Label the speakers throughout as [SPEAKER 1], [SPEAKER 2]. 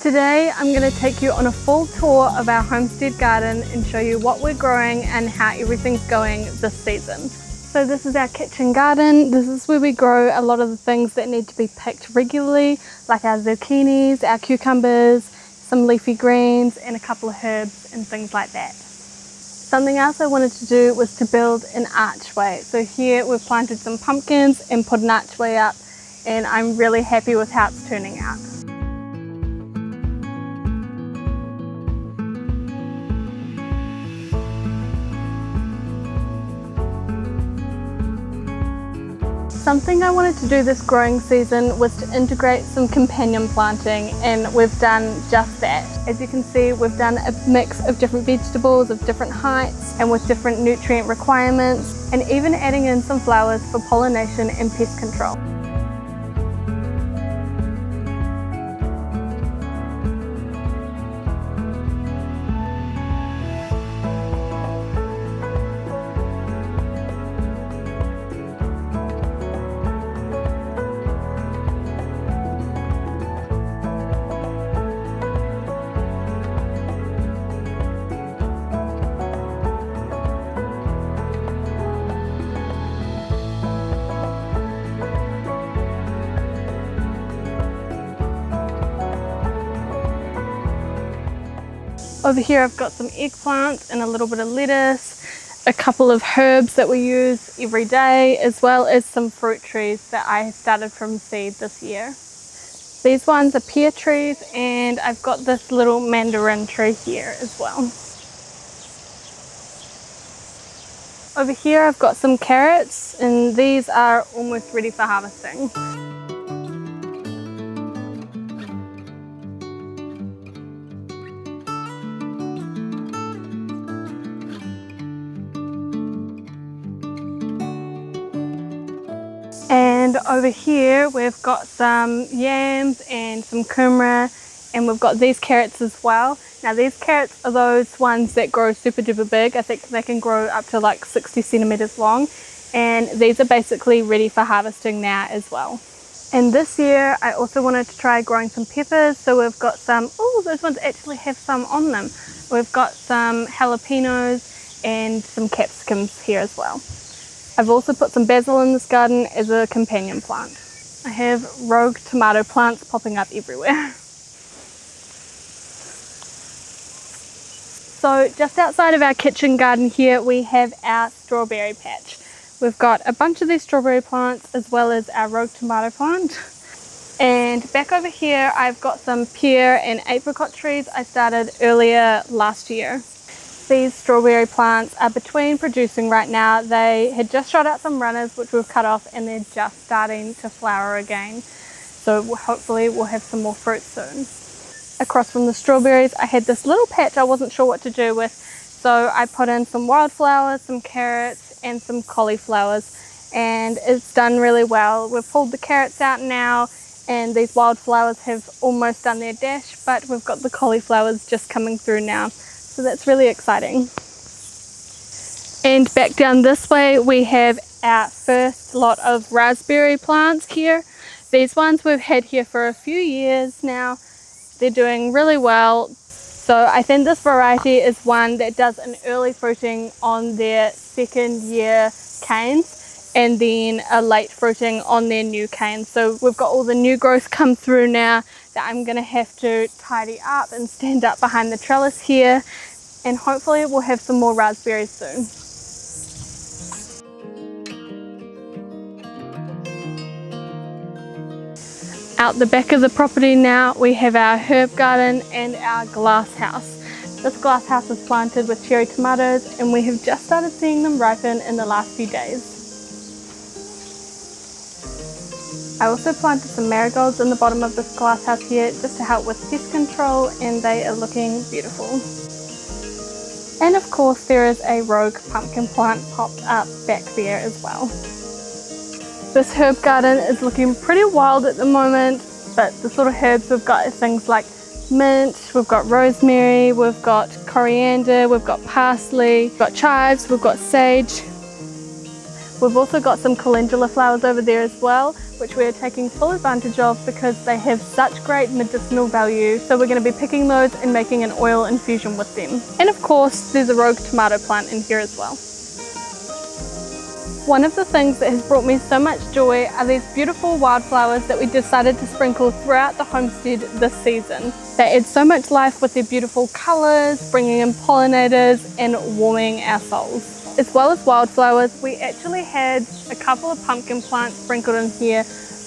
[SPEAKER 1] Today I'm going to take you on a full tour of our homestead garden and show you what we're growing and how everything's going this season. So this is our kitchen garden. This is where we grow a lot of the things that need to be picked regularly, like our zucchinis, our cucumbers, some leafy greens and a couple of herbs and things like that. Something else I wanted to do was to build an archway. So here we've planted some pumpkins and put an archway up, and I'm really happy with how it's turning out. Something I wanted to do this growing season was to integrate some companion planting, and we've done just that. As you can see, we've done a mix of different vegetables of different heights and with different nutrient requirements, and even adding in some flowers for pollination and pest control. Over here I've got some eggplants and a little bit of lettuce, a couple of herbs that we use every day, as well as some fruit trees that I started from seed this year. These ones are pear trees, and I've got this little mandarin tree here as well. Over here I've got some carrots, and these are almost ready for harvesting. And over here we've got some yams and some kumara, and we've got these carrots as well. Now these carrots are those ones that grow super duper big. I think they can grow up to like 60 centimeters long, and these are basically ready for harvesting now as well. And this year I also wanted to try growing some peppers, so we've got some, oh, those ones actually have some on them. We've got some jalapenos and some capsicums here as well. I've also put some basil in this garden as a companion plant. I have rogue tomato plants popping up everywhere. So just outside of our kitchen garden here we have our strawberry patch. We've got a bunch of these strawberry plants as well as our rogue tomato plant. And back over here I've got some pear and apricot trees I started earlier last year. These strawberry plants are between producing right now. They had just shot out some runners which we've cut off, and they're just starting to flower again. So hopefully we'll have some more fruit soon. Across from the strawberries I had this little patch I wasn't sure what to do with. So I put in some wildflowers, some carrots and some cauliflowers, and it's done really well. We've pulled the carrots out now, and these wildflowers have almost done their dash, but we've got the cauliflowers just coming through now. So that's really exciting. And back down this way we have our first lot of raspberry plants here. These ones we've had here for a few years now. They're doing really well. So I think this variety is one that does an early fruiting on their second year canes, and then a late fruiting on their new canes. So we've got all the new growth come through now that I'm going to have to tidy up and stand up behind the trellis here, and hopefully we'll have some more raspberries soon. Out the back of the property now we have our herb garden and our glass house. This glass house is planted with cherry tomatoes, and we have just started seeing them ripen in the last few days. I also planted some marigolds in the bottom of this glass house here just to help with pest control, and they are looking beautiful. And of course there is a rogue pumpkin plant popped up back there as well. This herb garden is looking pretty wild at the moment, but the sort of herbs we've got are things like mint, we've got rosemary, we've got coriander, we've got parsley, we've got chives, we've got sage. We've also got some calendula flowers over there as well, which we're taking full advantage of because they have such great medicinal value. So we're going to be picking those and making an oil infusion with them. And of course, there's a rogue tomato plant in here as well. One of the things that has brought me so much joy are these beautiful wildflowers that we decided to sprinkle throughout the homestead this season. They add so much life with their beautiful colours, bringing in pollinators and warming our souls. As well as wildflowers, we actually had a couple of pumpkin plants sprinkled in here.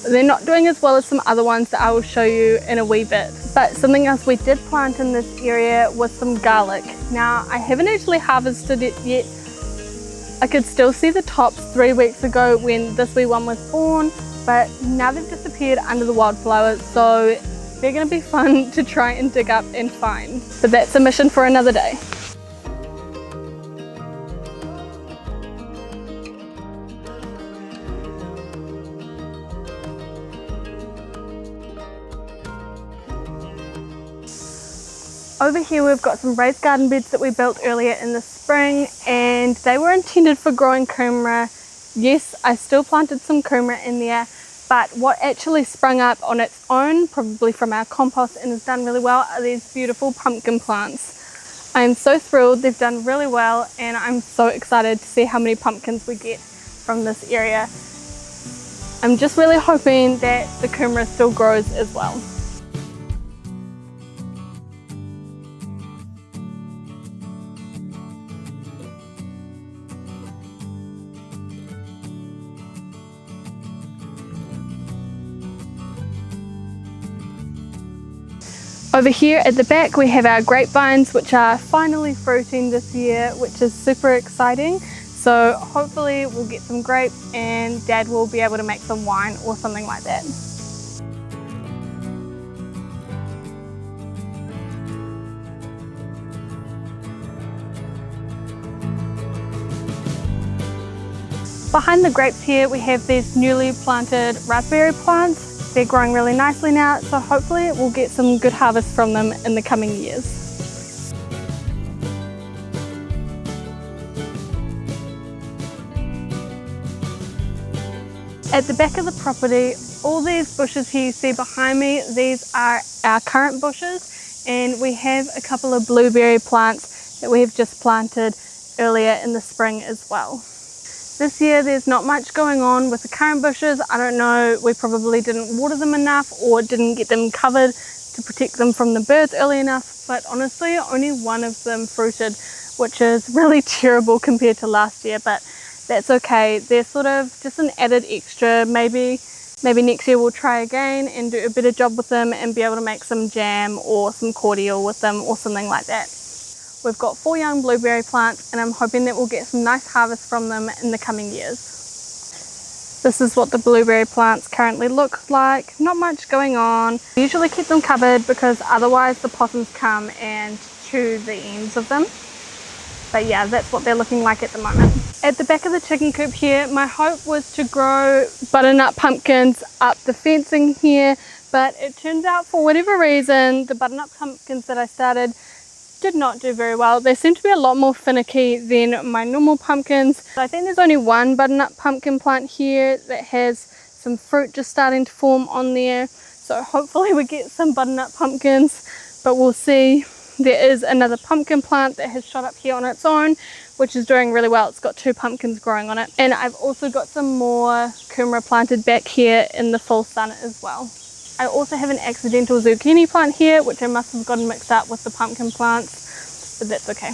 [SPEAKER 1] They're not doing as well as some other ones that I will show you in a wee bit. But something else we did plant in this area was some garlic. Now, I haven't actually harvested it yet. I could still see the tops 3 weeks ago when this wee one was born, but now they've disappeared under the wildflowers, so they're going to be fun to try and dig up and find. But that's a mission for another day. Over here we've got some raised garden beds that we built earlier in the spring, and they were intended for growing kumara. Yes, I still planted some kumara in there, but what actually sprung up on its own, probably from our compost and has done really well, are these beautiful pumpkin plants. I am so thrilled, they've done really well, and I'm so excited to see how many pumpkins we get from this area. I'm just really hoping that the kumara still grows as well. Over here at the back we have our grapevines, which are finally fruiting this year, which is super exciting. So hopefully we'll get some grapes and Dad will be able to make some wine or something like that. Behind the grapes here we have these newly planted raspberry plants. They're growing really nicely now, so hopefully we'll get some good harvest from them in the coming years. At the back of the property, all these bushes here you see behind me, these are our currant bushes, and we have a couple of blueberry plants that we have just planted earlier in the spring as well. This year there's not much going on with the currant bushes. I don't know, we probably didn't water them enough or didn't get them covered to protect them from the birds early enough, but honestly only one of them fruited, which is really terrible compared to last year, but that's okay. They're sort of just an added extra. Maybe next year we'll try again and do a better job with them and be able to make some jam or some cordial with them or something like that. We've got 4 young blueberry plants and I'm hoping that we'll get some nice harvest from them in the coming years. This is what the blueberry plants currently look like. Not much going on. I usually keep them covered because otherwise the possums come and chew the ends of them. But yeah, that's what they're looking like at the moment. At the back of the chicken coop here, my hope was to grow butternut pumpkins up the fencing here, but it turns out for whatever reason the butternut pumpkins that I started did not do very well. They seem to be a lot more finicky than my normal pumpkins. I think there's only one butternut pumpkin plant here that has some fruit just starting to form on there. So hopefully we get some butternut pumpkins, but we'll see. There is another pumpkin plant that has shot up here on its own, which is doing really well. It's got 2 pumpkins growing on it. And I've also got some more kumara planted back here in the full sun as well. I also have an accidental zucchini plant here, which I must have gotten mixed up with the pumpkin plants, but that's okay.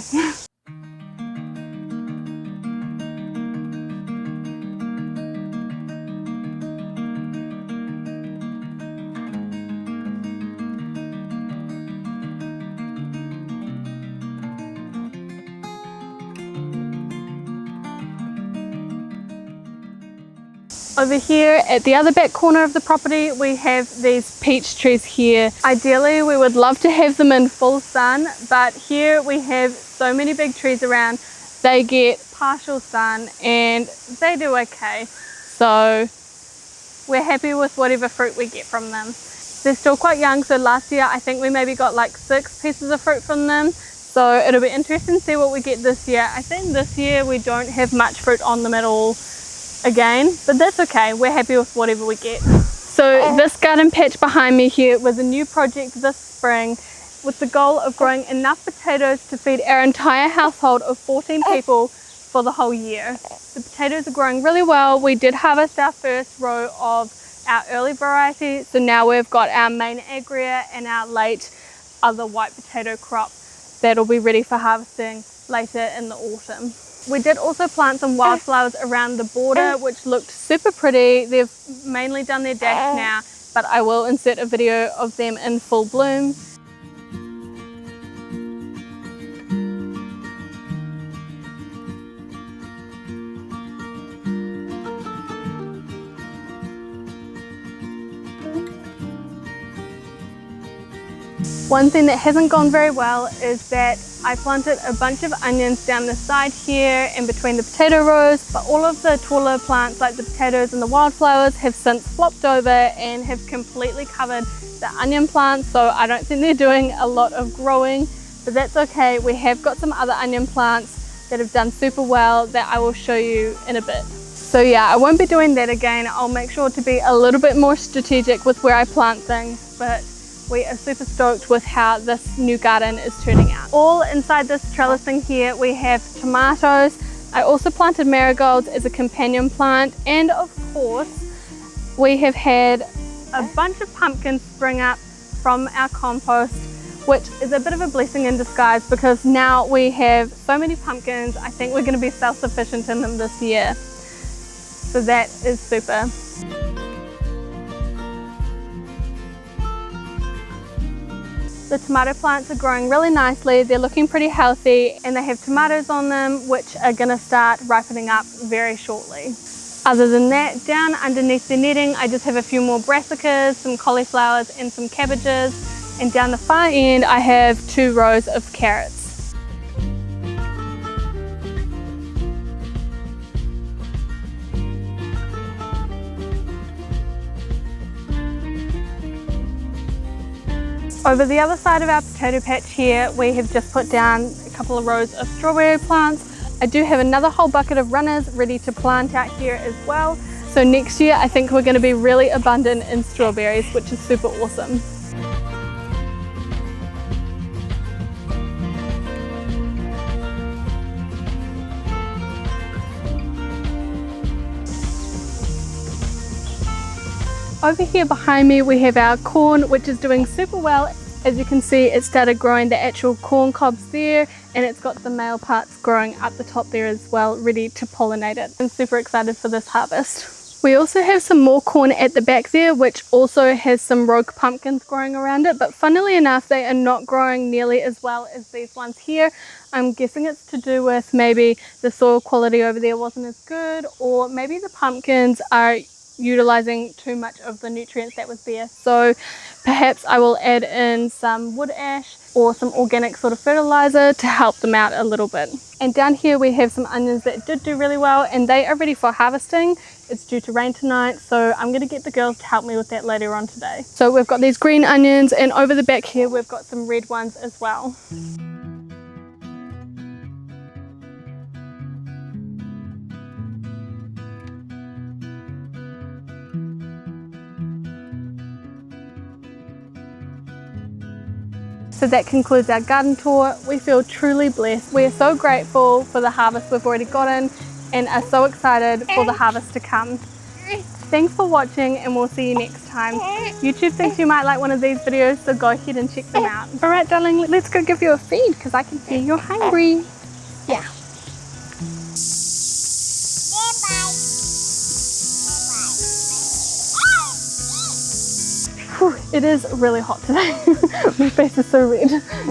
[SPEAKER 1] Over here at the other back corner of the property we have these peach trees here. Ideally we would love to have them in full sun, but here we have so many big trees around, they get partial sun and they do okay. So we're happy with whatever fruit we get from them. They're still quite young, so last year I think we maybe got like 6 pieces of fruit from them. So it'll be interesting to see what we get this year. I think this year we don't have much fruit on them at all. again, but that's okay. We're happy with whatever we get. So this garden patch behind me here was a new project this spring with the goal of growing enough potatoes to feed our entire household of 14 people for the whole year. The potatoes are growing really well. We did harvest our first row of our early variety, so now we've got our main agria and our late other white potato crop that'll be ready for harvesting later in the autumn. We did also plant some wildflowers around the border, which looked super pretty. They've mainly done their dash now, but I will insert a video of them in full bloom. One thing that hasn't gone very well is that I planted a bunch of onions down the side here in between the potato rows, but all of the taller plants like the potatoes and the wildflowers have since flopped over and have completely covered the onion plants, so I don't think they're doing a lot of growing, but that's okay. We have got some other onion plants that have done super well that I will show you in a bit. So yeah, I won't be doing that again. I'll make sure to be a little bit more strategic with where I plant things, but we are super stoked with how this new garden is turning out. All inside this trellising here, we have tomatoes. I also planted marigolds as a companion plant, and of course, we have had a bunch of pumpkins spring up from our compost, which is a bit of a blessing in disguise because now we have so many pumpkins. I think we're going to be self-sufficient in them this year. So that is super. The tomato plants are growing really nicely. They're looking pretty healthy and they have tomatoes on them which are going to start ripening up very shortly. Other than that, down underneath the netting, I just have a few more brassicas, some cauliflowers and some cabbages. And down the far end, I have 2 rows of carrots. Over the other side of our potato patch here, we have just put down a couple of rows of strawberry plants. I do have another whole bucket of runners ready to plant out here as well. So next year, I think we're going to be really abundant in strawberries, which is super awesome. Over here behind me we have our corn, which is doing super well. As you can see, it started growing the actual corn cobs there, and it's got the male parts growing up the top there as well, ready to pollinate it. I'm super excited for this harvest. We also have some more corn at the back there, which also has some rogue pumpkins growing around it, but funnily enough, they are not growing nearly as well as these ones here. I'm guessing it's to do with maybe the soil quality over there wasn't as good, or maybe the pumpkins are utilizing too much of the nutrients that was there. So perhaps I will add in some wood ash or some organic sort of fertilizer to help them out a little bit. And down here we have some onions that did do really well and they are ready for harvesting. It's due to rain tonight, so I'm going to get the girls to help me with that later on today. So we've got these green onions, and over the back here we've got some red ones as well. So that concludes our garden tour. We feel truly blessed. We are so grateful for the harvest we've already gotten and are so excited for the harvest to come. Thanks for watching and we'll see you next time. YouTube thinks you might like one of these videos, so go ahead and check them out. Alright darling, let's go give you a feed because I can see you're hungry. Yeah. It is really hot today. My face is so red.